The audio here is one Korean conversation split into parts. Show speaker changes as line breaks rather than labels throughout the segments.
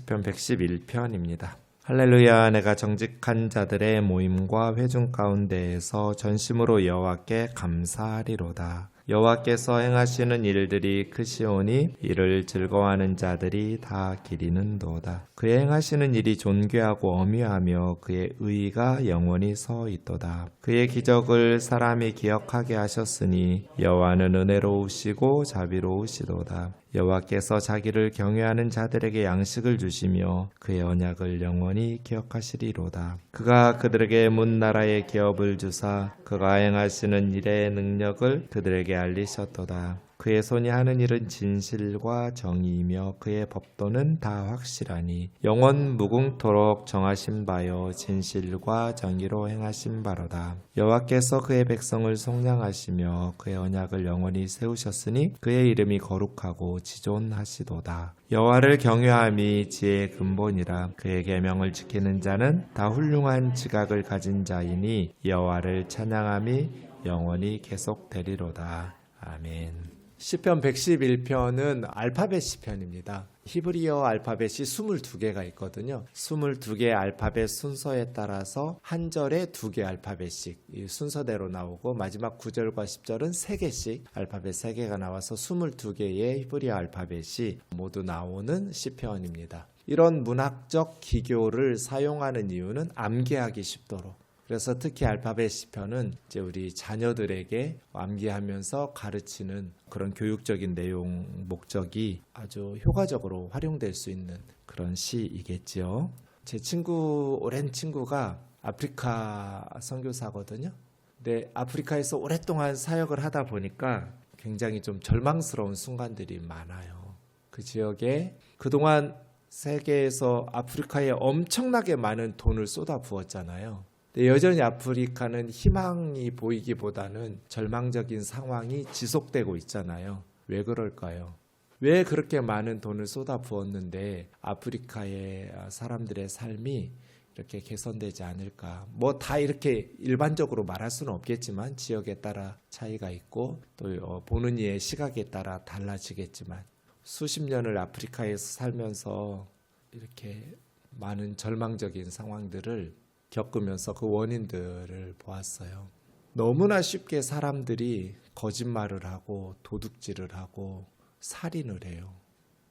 시편 111편입니다. 할렐루야. 내가 정직한 자들의 모임과 회중 가운데에서 전심으로 여호와께 감사하리로다. 여호와께서 행하시는 일들이 크시오니 이를 즐거워하는 자들이 다 기리는도다. 그의 행하시는 일이 존귀하고 어미하며 그의 의의가 영원히 서 있도다. 그의 기적을 사람이 기억하게 하셨으니 여호와는 은혜로우시고 자비로우시도다. 여호와께서 자기를 경외하는 자들에게 양식을 주시며 그의 언약을 영원히 기억하시리로다. 그가 그들에게 문 나라의 기업을 주사 그가 행하시는 일의 능력을 그들에게 알리셨도다. 그의 손이 하는 일은 진실과 정의이며 그의 법도는 다 확실하니 영원 무궁토록 정하신 바요 진실과 정의로 행하신 바로다. 여호와께서 그의 백성을 속량하시며 그의 언약을 영원히 세우셨으니 그의 이름이 거룩하고 지존하시도다. 여호와를 경외함이 지혜의 근본이라. 그의 계명을 지키는 자는 다 훌륭한 지각을 가진 자이니 여호와를 찬양함이 영원히 계속되리로다. 아멘. 시편 111편은 알파벳 시편입니다. 히브리어 알파벳이 22개가 있거든요. 22개의 알파벳 순서에 따라서 한 절에 2개 알파벳씩 이 순서대로 나오고 마지막 9절과 10절은 3개씩 알파벳 3개가 나와서 22개의 히브리어 알파벳이 모두 나오는 시편입니다. 이런 문학적 기교를 사용하는 이유는 암기하기 쉽도록. 그래서 특히 알파벳 시편은 이제 우리 자녀들에게 암기하면서 가르치는 그런 교육적인 내용 목적이 아주 효과적으로 활용될 수 있는 그런 시이겠지요. 제 오랜 친구가 아프리카 선교사거든요. 근데 아프리카에서 오랫동안 사역을 하다 보니까 굉장히 좀 절망스러운 순간들이 많아요. 그 지역에 그동안 세계에서 아프리카에 엄청나게 많은 돈을 쏟아 부었잖아요. 여전히 아프리카는 희망이 보이기보다는 절망적인 상황이 지속되고 있잖아요. 왜 그럴까요? 왜 그렇게 많은 돈을 쏟아 부었는데 아프리카의 사람들의 삶이 이렇게 개선되지 않을까? 뭐 다 이렇게 일반적으로 말할 수는 없겠지만 지역에 따라 차이가 있고 또 보는 이의 시각에 따라 달라지겠지만 수십 년을 아프리카에서 살면서 이렇게 많은 절망적인 상황들을 겪으면서 그 원인들을 보았어요. 너무나 쉽게 사람들이 거짓말을 하고 도둑질을 하고 살인을 해요.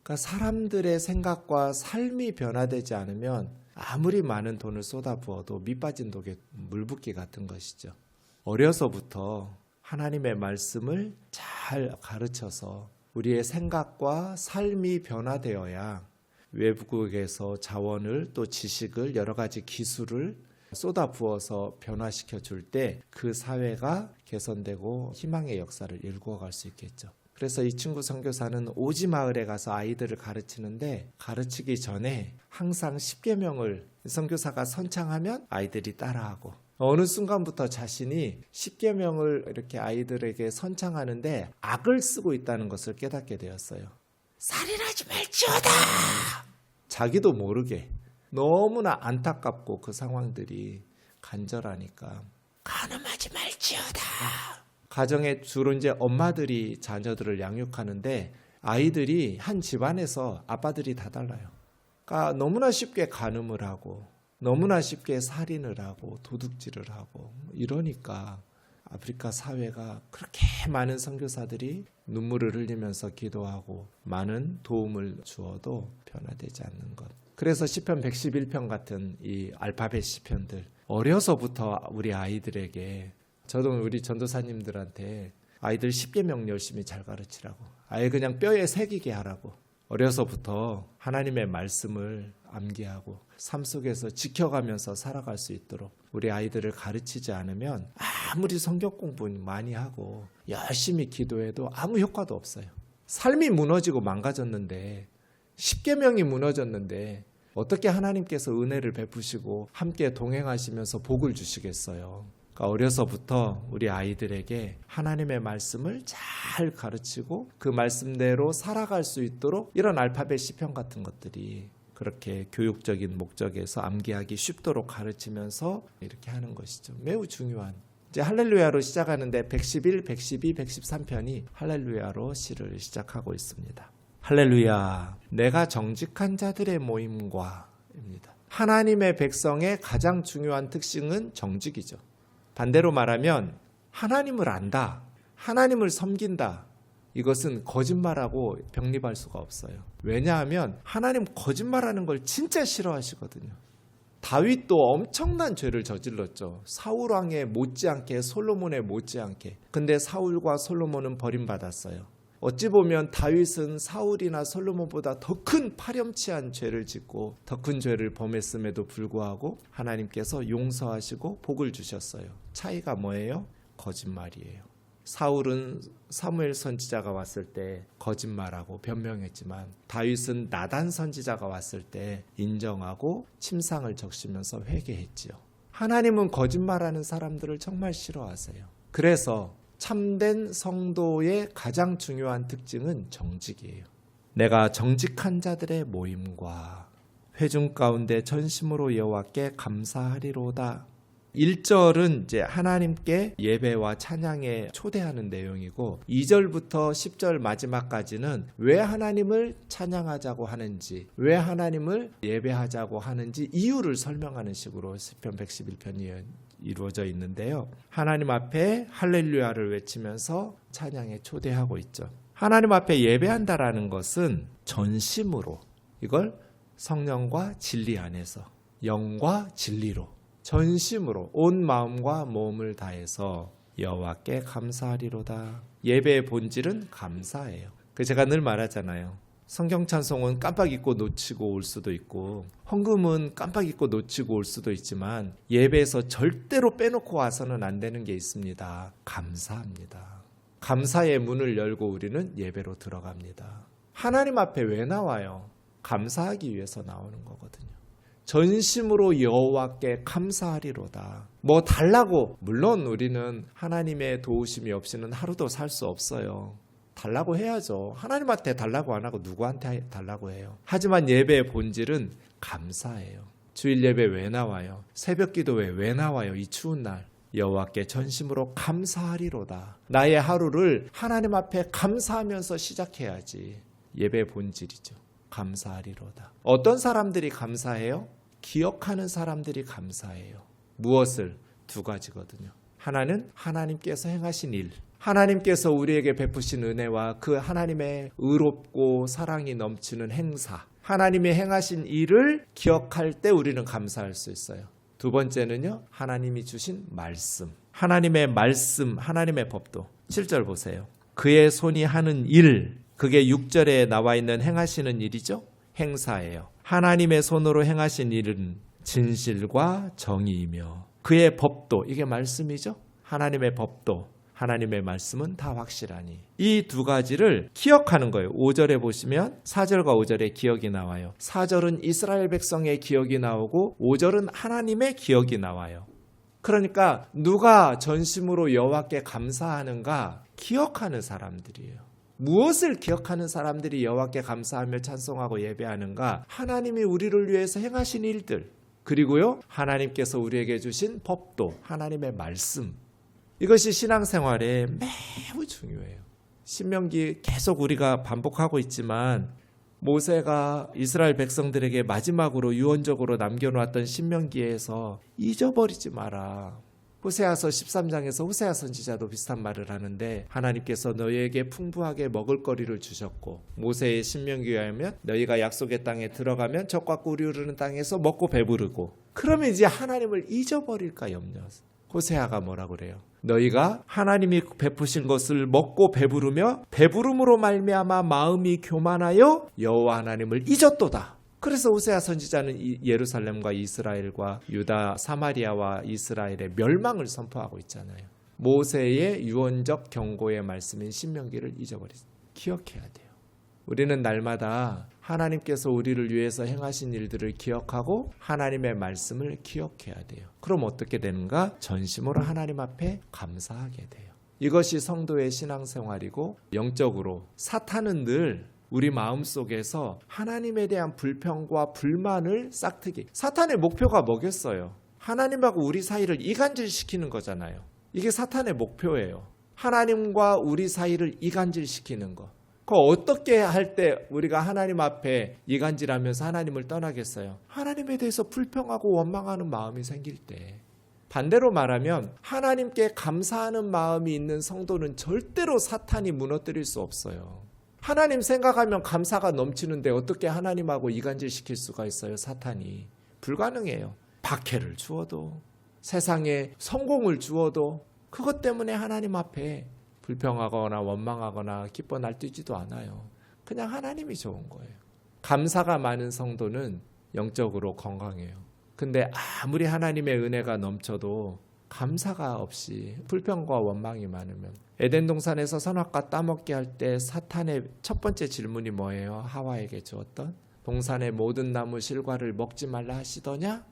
그러니까 사람들의 생각과 삶이 변화되지 않으면 아무리 많은 돈을 쏟아부어도 밑 빠진 독에 물 붓기 같은 것이죠. 어려서부터 하나님의 말씀을 잘 가르쳐서 우리의 생각과 삶이 변화되어야 외국에서 자원을 또 지식을 여러 가지 기술을 쏟아 부어서 변화시켜 줄 때 그 사회가 개선되고 희망의 역사를 일구어갈 수 있겠죠. 그래서 이 친구 선교사는 오지 마을에 가서 아이들을 가르치는데 가르치기 전에 항상 10계명을 선교사가 선창하면 아이들이 따라하고 어느 순간부터 자신이 10계명을 이렇게 아이들에게 선창하는데 악을 쓰고 있다는 것을 깨닫게 되었어요. 살인하지 말지어다. 자기도 모르게 너무나 안타깝고 그 상황들이 간절하니까 간음하지 말지어다. 가정에 주로 이제 엄마들이 자녀들을 양육하는데 아이들이 한 집안에서 아빠들이 다 달라요. 그러니까 너무나 쉽게 간음을 하고 너무나 쉽게 살인을 하고 도둑질을 하고 이러니까 아프리카 사회가 그렇게 많은 선교사들이 눈물을 흘리면서 기도하고 많은 도움을 주어도 변화되지 않는 것. 그래서 시편 111편 같은 이 알파벳 시편들 어려서부터 우리 아이들에게 저도 우리 전도사님들한테 아이들 10계명 열심히 잘 가르치라고 아예 그냥 뼈에 새기게 하라고 어려서부터 하나님의 말씀을 암기하고 삶 속에서 지켜가면서 살아갈 수 있도록 우리 아이들을 가르치지 않으면 아무리 성경 공부 많이 하고 열심히 기도해도 아무 효과도 없어요. 삶이 무너지고 망가졌는데 10계명이 무너졌는데 어떻게 하나님께서 은혜를 베푸시고 함께 동행하시면서 복을 주시겠어요. 그러니까 어려서부터 우리 아이들에게 하나님의 말씀을 잘 가르치고 그 말씀대로 살아갈 수 있도록 이런 알파벳 시편 같은 것들이 그렇게 교육적인 목적에서 암기하기 쉽도록 가르치면서 이렇게 하는 것이죠. 매우 중요한. 이제 할렐루야로 시작하는데 111, 112, 113편이 할렐루야로 시를 시작하고 있습니다. 할렐루야. 내가 정직한 자들의 모임과 입니다. 하나님의 백성의 가장 중요한 특징은 정직이죠. 반대로 말하면 하나님을 안다, 하나님을 섬긴다. 이것은 거짓말하고 병립할 수가 없어요. 왜냐하면 하나님 거짓말하는 걸 진짜 싫어하시거든요. 다윗도 엄청난 죄를 저질렀죠. 사울 왕에 못지않게, 솔로몬에 못지않게. 근데 사울과 솔로몬은 버림받았어요. 어찌 보면 다윗은 사울이나 솔로몬보다 더 큰 파렴치한 죄를 짓고 더 큰 죄를 범했음에도 불구하고 하나님께서 용서하시고 복을 주셨어요. 차이가 뭐예요? 거짓말이에요. 사울은 사무엘 선지자가 왔을 때 거짓말하고 변명했지만 다윗은 나단 선지자가 왔을 때 인정하고 침상을 적시면서 회개했지요. 하나님은 거짓말하는 사람들을 정말 싫어하세요. 그래서 참된 성도의 가장 중요한 특징은 정직이에요. 내가 정직한 자들의 모임과 회중 가운데 전심으로 여호와께 감사하리로다. 1절은 이제 하나님께 예배와 찬양에 초대하는 내용이고 2절부터 10절 마지막까지는 왜 하나님을 찬양하자고 하는지, 왜 하나님을 예배하자고 하는지 이유를 설명하는 식으로 시편 111편이 이루어져 있는데요. 하나님 앞에 할렐루야를 외치면서 찬양에 초대하고 있죠. 하나님 앞에 예배한다라는 것은 전심으로, 이걸 성령과 진리 안에서 영과 진리로 전심으로 온 마음과 몸을 다해서 여호와께 감사하리로다. 예배의 본질은 감사예요. 제가 늘 말하잖아요. 성경 찬송은 깜빡 잊고 놓치고 올 수도 있고 헌금은 깜빡 잊고 놓치고 올 수도 있지만 예배에서 절대로 빼놓고 와서는 안 되는 게 있습니다. 감사합니다. 감사의 문을 열고 우리는 예배로 들어갑니다. 하나님 앞에 왜 나와요? 감사하기 위해서 나오는 거거든요. 전심으로 여호와께 감사하리로다. 뭐 달라고, 물론 우리는 하나님의 도우심이 없이는 하루도 살 수 없어요. 달라고 해야죠. 하나님한테 달라고 안 하고 누구한테 달라고 해요. 하지만 예배의 본질은 감사예요. 주일 예배 왜 나와요? 새벽 기도회 왜 나와요? 이 추운 날 여호와께 전심으로 감사하리로다. 나의 하루를 하나님 앞에 감사하면서 시작해야지. 예배의 본질이죠. 감사하리로다. 어떤 사람들이 감사해요? 기억하는 사람들이 감사해요. 무엇을? 두 가지거든요. 하나는 하나님께서 행하신 일, 하나님께서 우리에게 베푸신 은혜와 그 하나님의 의롭고 사랑이 넘치는 행사, 하나님이 행하신 일을 기억할 때 우리는 감사할 수 있어요. 두 번째는요, 하나님이 주신 말씀, 하나님의 말씀, 하나님의 법도. 7절 보세요. 그의 손이 하는 일, 그게 6절에 나와 있는 행하시는 일이죠. 행사예요. 하나님의 손으로 행하신 일은 진실과 정의이며 그의 법도, 이게 말씀이죠. 하나님의 법도, 하나님의 말씀은 다 확실하니. 이 두 가지를 기억하는 거예요. 5절에 보시면 4절과 5절에 기억이 나와요. 4절은 이스라엘 백성의 기억이 나오고 5절은 하나님의 기억이 나와요. 그러니까 누가 전심으로 여호와께 감사하는가? 기억하는 사람들이에요. 무엇을 기억하는 사람들이 여호와께 감사하며 찬송하고 예배하는가? 하나님이 우리를 위해서 행하신 일들, 그리고요 하나님께서 우리에게 주신 법도, 하나님의 말씀. 이것이 신앙생활에 매우 중요해요. 신명기 계속 우리가 반복하고 있지만 모세가 이스라엘 백성들에게 마지막으로 유언적으로 남겨놓았던 신명기에서 잊어버리지 마라. 호세아서 13장에서 호세아 선지자도 비슷한 말을 하는데 하나님께서 너희에게 풍부하게 먹을거리를 주셨고 모세의 신명기에 하면 너희가 약속의 땅에 들어가면 젖과 꿀이 흐르는 땅에서 먹고 배부르고, 그러면 이제 하나님을 잊어버릴까 염려. 호세아가 뭐라고 그래요? 너희가 하나님이 베푸신 것을 먹고 배부르며 배부름으로 말미암아 마음이 교만하여 여호와 하나님을 잊었도다. 그래서 호세아 선지자는 예루살렘과 이스라엘과 유다, 사마리아와 이스라엘의 멸망을 선포하고 있잖아요. 모세의 유언적 경고의 말씀인 신명기를 잊어버리지. 기억해야 돼요. 우리는 날마다 하나님께서 우리를 위해서 행하신 일들을 기억하고 하나님의 말씀을 기억해야 돼요. 그럼 어떻게 되는가? 전심으로 하나님 앞에 감사하게 돼요. 이것이 성도의 신앙생활이고, 영적으로 사탄은 늘 우리 마음속에서 하나님에 대한 불평과 불만을 싹트기. 사탄의 목표가 뭐겠어요? 하나님하고 우리 사이를 이간질시키는 거잖아요. 이게 사탄의 목표예요. 하나님과 우리 사이를 이간질시키는 거. 그 어떻게 할 때 우리가 하나님 앞에 이간질하면서 하나님을 떠나겠어요? 하나님에 대해서 불평하고 원망하는 마음이 생길 때. 반대로 말하면 하나님께 감사하는 마음이 있는 성도는 절대로 사탄이 무너뜨릴 수 없어요. 하나님 생각하면 감사가 넘치는데 어떻게 하나님하고 이간질시킬 수가 있어요? 사탄이. 불가능해요. 박해를 주어도, 세상에 성공을 주어도 그것 때문에 하나님 앞에 불평하거나 원망하거나 기뻐 날뛰지도 않아요. 그냥 하나님이 좋은 거예요. 감사가 많은 성도는 영적으로 건강해요. 근데 아무리 하나님의 은혜가 넘쳐도 감사가 없이 불평과 원망이 많으면, 에덴 동산에서 선악과 따먹게 할 때 사탄의 첫 번째 질문이 뭐예요? 하와에게 주었던, 동산의 모든 나무 실과를 먹지 말라 하시더냐?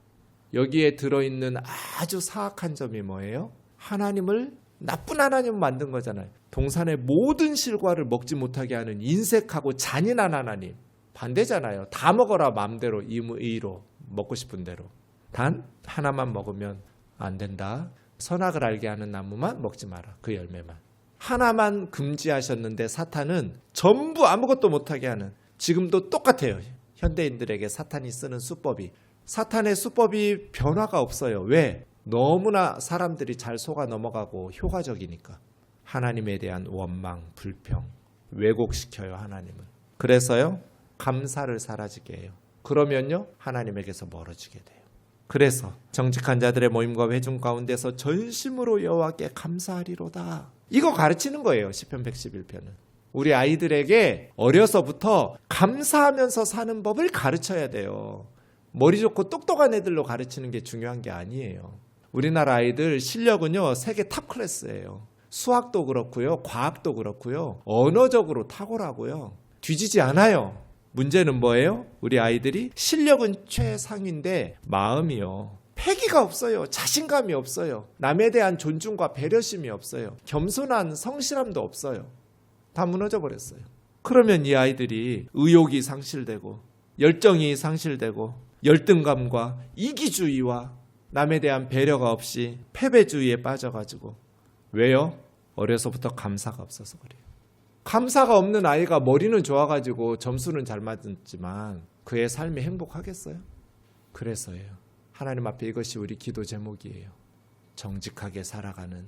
여기에 들어있는 아주 사악한 점이 뭐예요? 하나님을, 나쁜 하나님 만든 거잖아요. 동산의 모든 실과를 먹지 못하게 하는 인색하고 잔인한 하나님. 반대잖아요. 다 먹어라 마음대로, 의로, 먹고 싶은 대로. 단 하나만 먹으면 안 된다. 선악을 알게 하는 나무만 먹지 마라. 그 열매만. 하나만 금지하셨는데 사탄은 전부 아무것도 못하게 하는, 지금도 똑같아요. 현대인들에게 사탄이 쓰는 수법이. 사탄의 수법이 변화가 없어요. 왜? 너무나 사람들이 잘 속아 넘어가고 효과적이니까. 하나님에 대한 원망, 불평, 왜곡시켜요, 하나님을. 그래서요, 감사를 사라지게 해요. 그러면요, 하나님에게서 멀어지게 돼요. 그래서 정직한 자들의 모임과 회중 가운데서 전심으로 여호와께 감사하리로다. 이거 가르치는 거예요, 시편 111편은. 우리 아이들에게 어려서부터 감사하면서 사는 법을 가르쳐야 돼요. 머리 좋고 똑똑한 애들로 가르치는 게 중요한 게 아니에요. 우리나라 아이들 실력은요, 세계 탑 클래스예요. 수학도 그렇고요, 과학도 그렇고요, 언어적으로 탁월하고요. 뒤지지 않아요. 문제는 뭐예요? 우리 아이들이 실력은 최상인데 마음이요, 패기가 없어요. 자신감이 없어요. 남에 대한 존중과 배려심이 없어요. 겸손한 성실함도 없어요. 다 무너져 버렸어요. 그러면 이 아이들이 의욕이 상실되고 열정이 상실되고 열등감과 이기주의와 남에 대한 배려가 없이 패배주의에 빠져가지고. 왜요? 어려서부터 감사가 없어서 그래요. 감사가 없는 아이가 머리는 좋아가지고 점수는 잘 맞았지만 그의 삶이 행복하겠어요? 그래서예요. 하나님 앞에 이것이 우리 기도 제목이에요. 정직하게 살아가는,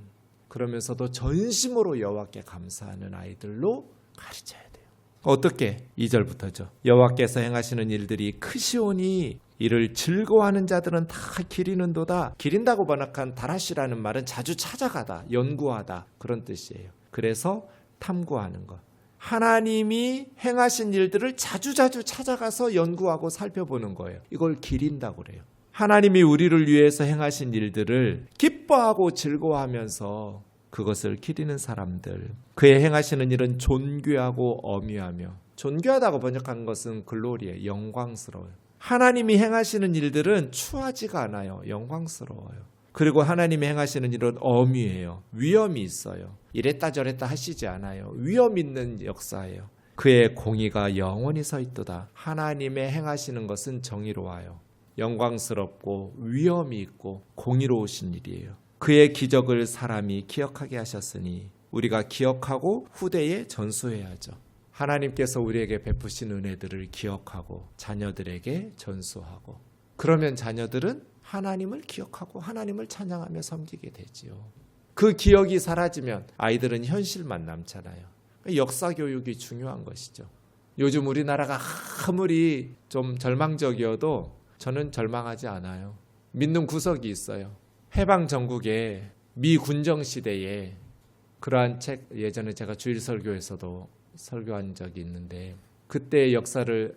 그러면서도 전심으로 여호와께 감사하는 아이들로 가르쳐야 돼요. 어떻게? 2절부터죠. 여호와께서 행하시는 일들이 크시오니 이를 즐거워하는 자들은 다 기리는도다. 기린다고 번역한 다라시라는 말은 자주 찾아가다, 연구하다, 그런 뜻이에요. 그래서 탐구하는 것. 하나님이 행하신 일들을 자주자주 찾아가서 연구하고 살펴보는 거예요. 이걸 기린다고 그래요. 하나님이 우리를 위해서 행하신 일들을 기뻐하고 즐거워하면서 그것을 기리는 사람들. 그의 행하시는 일은 존귀하고 엄위하며, 존귀하다고 번역한 것은 글로리예요. 영광스러워요. 하나님이 행하시는 일들은 추하지가 않아요. 영광스러워요. 그리고 하나님이 행하시는 일은 엄위해요. 위험이 있어요. 이랬다 저랬다 하시지 않아요. 위험 있는 역사예요. 그의 공의가 영원히 서 있도다. 하나님의 행하시는 것은 정의로워요. 영광스럽고 위험이 있고 공의로우신 일이에요. 그의 기적을 사람이 기억하게 하셨으니 우리가 기억하고 후대에 전수해야죠. 하나님께서 우리에게 베푸신 은혜들을 기억하고 자녀들에게 전수하고, 그러면 자녀들은 하나님을 기억하고 하나님을 찬양하며 섬기게 되지요. 그 기억이 사라지면 아이들은 현실만 남잖아요. 역사 교육이 중요한 것이죠. 요즘 우리나라가 아무리 좀 절망적이어도 저는 절망하지 않아요. 믿는 구석이 있어요. 해방 전국에 미 군정 시대에 그러한 책, 예전에 제가 주일 설교에서도 설교한 적이 있는데, 그때의 역사를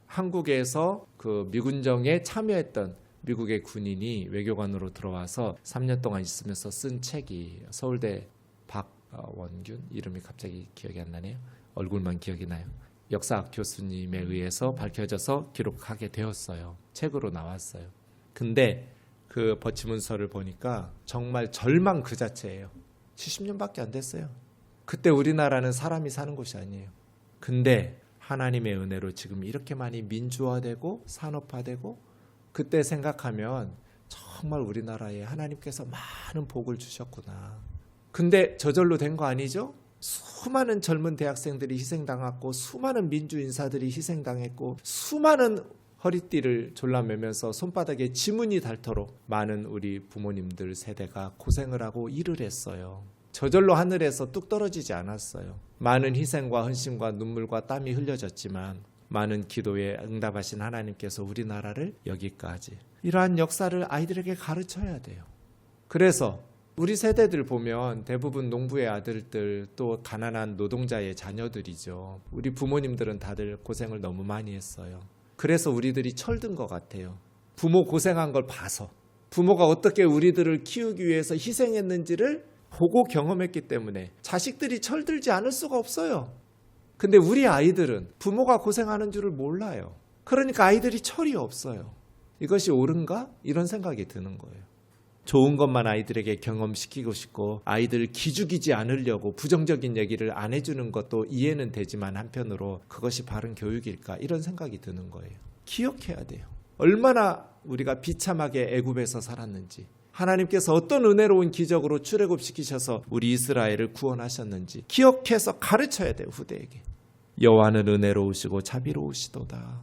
한국에서 그 미군정에 참여했던 미국의 군인이 외교관으로 들어와서 3년 동안 있으면서 쓴 책이, 서울대 박원균, 이름이 갑자기 기억이 안 나네요. 얼굴만 기억이 나요. 역사학 교수님에 의해서 밝혀져서 기록하게 되었어요. 책으로 나왔어요. 근데 그 버치문서를 보니까 정말 절망 그 자체예요. 70년밖에 안 됐어요. 그때 우리나라는 사람이 사는 곳이 아니에요. 근데 하나님의 은혜로 지금 이렇게 많이 민주화되고 산업화되고, 그때 생각하면 정말 우리나라에 하나님께서 많은 복을 주셨구나. 근데 저절로 된 거 아니죠? 수많은 젊은 대학생들이 희생당했고 수많은 민주인사들이 희생당했고 수많은 허리띠를 졸라매면서 손바닥에 지문이 닳도록 많은 우리 부모님들 세대가 고생을 하고 일을 했어요. 저절로 하늘에서 뚝 떨어지지 않았어요. 많은 희생과 헌신과 눈물과 땀이 흘려졌지만 많은 기도에 응답하신 하나님께서 우리나라를 여기까지 이러한 역사를 아이들에게 가르쳐야 돼요. 그래서 우리 세대들 보면 대부분 농부의 아들들 또 가난한 노동자의 자녀들이죠. 우리 부모님들은 다들 고생을 너무 많이 했어요. 그래서 우리들이 철든 것 같아요. 부모 고생한 걸 봐서 부모가 어떻게 우리들을 키우기 위해서 희생했는지를 보고 경험했기 때문에 자식들이 철들지 않을 수가 없어요. 근데 우리 아이들은 부모가 고생하는 줄을 몰라요. 그러니까 아이들이 철이 없어요. 이것이 옳은가? 이런 생각이 드는 거예요. 좋은 것만 아이들에게 경험시키고 싶고 아이들을 기죽이지 않으려고 부정적인 얘기를 안 해주는 것도 이해는 되지만 한편으로 그것이 바른 교육일까? 이런 생각이 드는 거예요. 기억해야 돼요. 얼마나 우리가 비참하게 애굽에서 살았는지, 하나님께서 어떤 은혜로운 기적으로 출애굽시키셔서 우리 이스라엘을 구원하셨는지 기억해서 가르쳐야 돼요. 후대에게. 여호와는 은혜로우시고 자비로우시도다.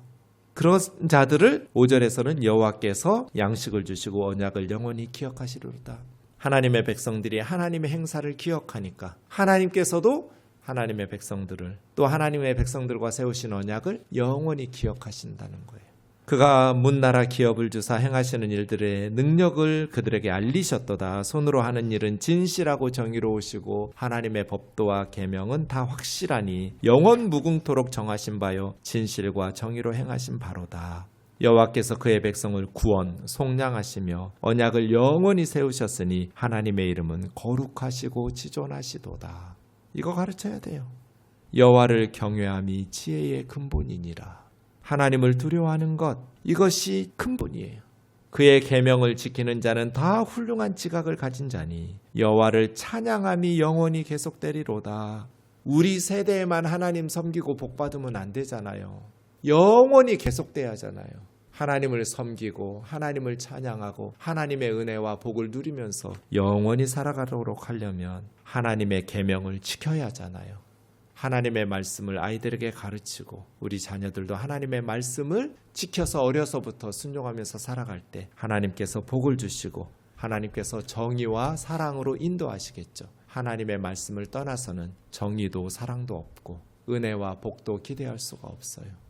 그런 자들을 5절에서는 여호와께서 양식을 주시고 언약을 영원히 기억하시리로다. 하나님의 백성들이 하나님의 행사를 기억하니까 하나님께서도 하나님의 백성들을 또 하나님의 백성들과 세우신 언약을 영원히 기억하신다는 거예요. 그가 문나라 기업을 주사 행하시는 일들의 능력을 그들에게 알리셨도다. 손으로 하는 일은 진실하고 정의로우시고 하나님의 법도와 계명은 다 확실하니 영원 무궁토록 정하신 바요 진실과 정의로 행하신 바로다. 여호와께서 그의 백성을 구원 속량하시며 언약을 영원히 세우셨으니 하나님의 이름은 거룩하시고 지존하시도다. 이거 가르쳐야 돼요. 여호와를 경외함이 지혜의 근본이니라. 하나님을 두려워하는 것, 이것이 근본이에요. 그의 계명을 지키는 자는 다 훌륭한 지각을 가진 자니 여호와를 찬양함이 영원히 계속되리로다. 우리 세대에만 하나님 섬기고 복받으면 안 되잖아요. 영원히 계속돼야 하잖아요. 하나님을 섬기고 하나님을 찬양하고 하나님의 은혜와 복을 누리면서 영원히 살아가도록 하려면 하나님의 계명을 지켜야 하잖아요. 하나님의 말씀을 아이들에게 가르치고 우리 자녀들도 하나님의 말씀을 지켜서 어려서부터 순종하면서 살아갈 때 하나님께서 복을 주시고 하나님께서 정의와 사랑으로 인도하시겠죠. 하나님의 말씀을 떠나서는 정의도 사랑도 없고 은혜와 복도 기대할 수가 없어요.